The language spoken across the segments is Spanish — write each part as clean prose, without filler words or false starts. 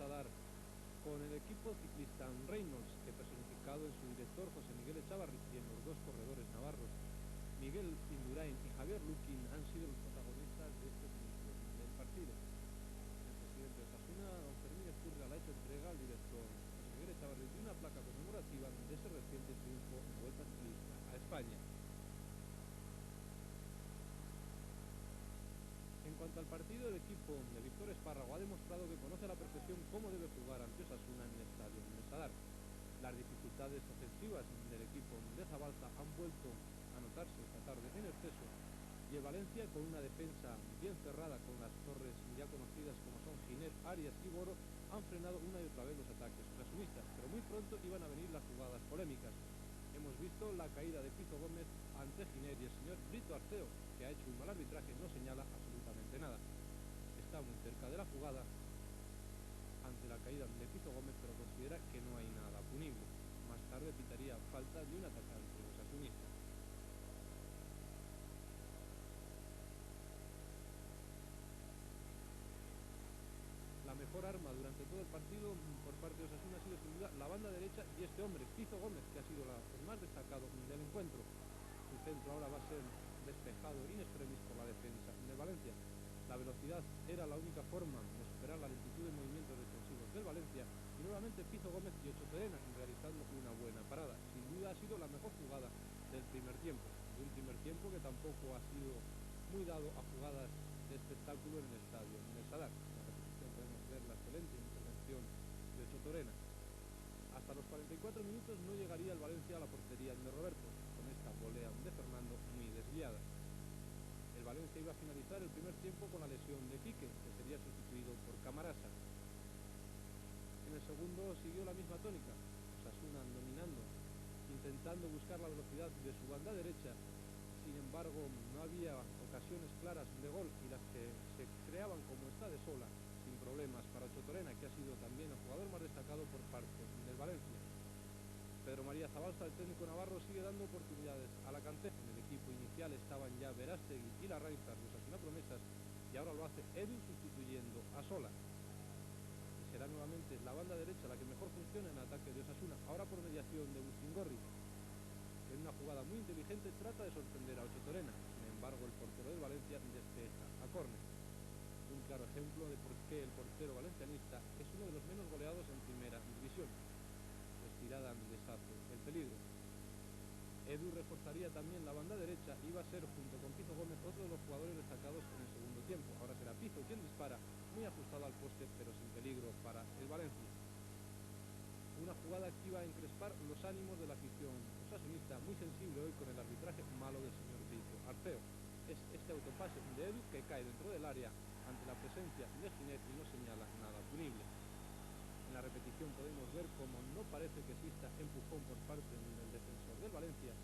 a dar con el equipo ciclista Reynolds, que personificado en su director José Miguel Echavarri y en los dos corredores navarros Miguel Indurain y Javier Luquín, han sido los protagonistas de estos inicios del partido. El presidente de Osasuna, don Fermín Escurra, le ha hecho entrega al director José Miguel Echavarri de una placa conmemorativa de ese reciente triunfo en Vuelta Ciclista a España. En cuanto al partido, el equipo de Víctor Espárrago ha demostrado que conoce a la perfección cómo debe jugar ante Osasuna en el estadio de Sadar. Las dificultades ofensivas del equipo de Zabalza han vuelto a notarse esta tarde en exceso, y el Valencia, con una defensa bien cerrada con las torres ya conocidas como son Giner, Arias y Boro, han frenado una y otra vez los ataques osasunistas, pero muy pronto iban a venir las jugadas polémicas. Hemos visto la caída de Pizo Gómez ante Giner, y el señor Brito Arceo, que ha hecho un mal arbitraje, no señala absolutamente nada. Está muy cerca de la jugada ante la caída de Pizo Gómez, pero considera que no hay nada punible. Más tarde pitaría falta de un atacante osasunista. La mejor arma durante todo el partido por parte de Osasuna ha sido sin duda la banda derecha y este hombre, Pizo Gómez, que ha sido el más destacado del encuentro. Su centro ahora va a ser despejado in extremis por la defensa de Valencia. La velocidad era la única forma de superar la lentitud de movimientos defensivos del Valencia, y nuevamente Pizo Gómez y Ocho Terena realizando una buena parada. Sin duda ha sido la mejor jugada del primer tiempo, de un primer tiempo que tampoco ha sido muy dado a jugadas de espectáculo en el estadio de Sadar. Podemos ver la excelente intervención de Ocho Terena. Hasta los 44 minutos no llegaría el Valencia a la portería de Roberto, con esta volea de Fernando muy desviada. El Valencia iba a finalizar el primer tiempo con la lesión de Quique, que sería sustituido por Camarasa. En el segundo siguió la misma tónica, Osasuna dominando, intentando buscar la velocidad de su banda derecha. Sin embargo, no había ocasiones claras de gol, y las que se creaban, como está de sola, sin problemas para Ocho Terena, que ha sido también el jugador más destacado por parte del Valencia. Pedro María Zabalza, el técnico navarro, sigue dando oportunidades a la cantera. En el equipo inicial estaban ya Verástegui y Larraizar, los Osasuna promesas, y ahora lo hace Edu sustituyendo a Sola. Y será nuevamente la banda derecha la que mejor funciona en el ataque de Osasuna, ahora por mediación de Bustingorri, que en una jugada muy inteligente trata de sorprender a Ocho Terena. Sin embargo, el portero del Valencia despeja a córner. Un claro ejemplo de por qué el portero valencianista es uno de los menos goleados en primera división. Estirada deshace el peligro. Edu reforzaría también la banda derecha y va a ser, junto con Pizo Gómez, otro de los jugadores destacados en el segundo tiempo. Ahora será Pizo quien dispara, muy ajustado al poste, pero sin peligro para el Valencia. Una jugada que iba a encrespar los ánimos de la afición osasunista, muy sensible hoy con el arbitraje malo del señor Brito Arceo. Es este autopase de Edu que cae dentro del área ante la presencia de Giner y no señala nada punible. En la repetición podemos ver cómo no parece que exista empujón por parte del defensor del Valencia,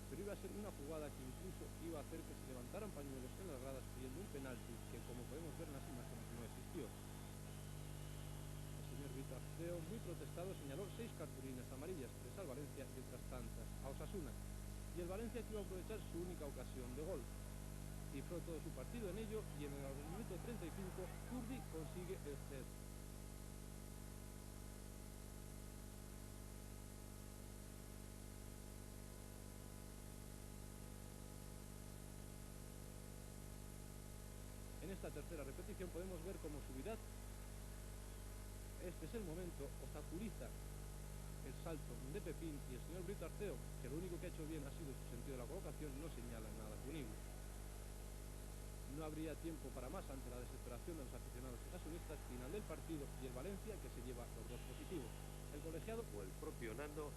pero iba a ser una jugada que incluso iba a hacer que se levantaran pañuelos en las gradas pidiendo un penalti que, como podemos ver en las imágenes, no existió. El señor Brito Arceo, muy protestado, señaló 6 cartulinas amarillas, 3 al Valencia y otras tantas a Osasuna, y el Valencia que iba a aprovechar su única ocasión de gol. Cifró todo su partido en ello, y en el minuto 35 Kurdi consigue el set. En esta tercera repetición podemos ver cómo Subirats, este es el momento, obstaculiza el salto de Pepín, y el señor Brito Arceo, que lo único que ha hecho bien ha sido su sentido de la colocación, no señala nada punible. No habría tiempo para más ante la desesperación de los aficionados osasunistas. Final del partido y el Valencia que se lleva los 2 positivos. El colegiado o el propio Nando